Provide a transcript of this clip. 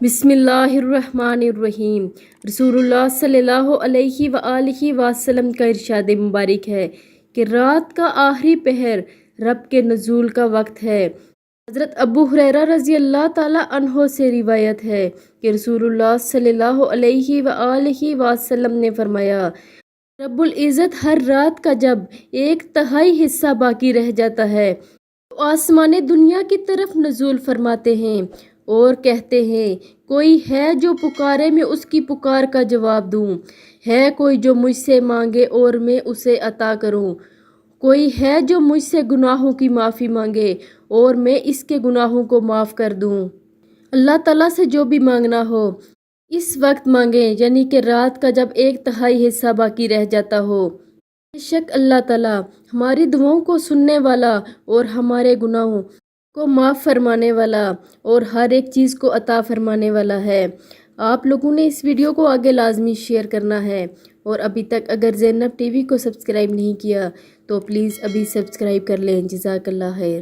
بسم اللہ الرحمن الرحیم۔ رسول اللہ صلی اللہ علیہ وآلہ وسلم کا ارشاد مبارک ہے کہ رات کا آخری پہر رب کے نزول کا وقت ہے۔ حضرت ابو ہریرہ رضی اللہ تعالیٰ عنہ سے روایت ہے کہ رسول اللہ صلی اللہ علیہ وآلہ وسلم نے فرمایا، رب العزت ہر رات کا جب 1/3 حصہ باقی رہ جاتا ہے تو آسمان دنیا کی طرف نزول فرماتے ہیں اور کہتے ہیں، کوئی ہے جو پکارے میں اس کی پکار کا جواب دوں، ہے کوئی جو مجھ سے مانگے اور میں اسے عطا کروں، کوئی ہے جو مجھ سے گناہوں کی معافی مانگے اور میں اس کے گناہوں کو معاف کر دوں۔ اللہ تعالیٰ سے جو بھی مانگنا ہو اس وقت مانگیں، یعنی کہ رات کا جب 1/3 حصہ باقی رہ جاتا ہو۔ بے شک اللہ تعالیٰ ہماری دعاؤں کو سننے والا اور ہمارے گناہوں کو معاف فرمانے والا اور ہر ایک چیز کو عطا فرمانے والا ہے۔ آپ لوگوں نے اس ویڈیو کو آگے لازمی شیئر کرنا ہے، اور ابھی تک اگر زینب ٹی وی کو سبسکرائب نہیں کیا تو پلیز ابھی سبسکرائب کر لیں۔ جزاک اللہ خیر۔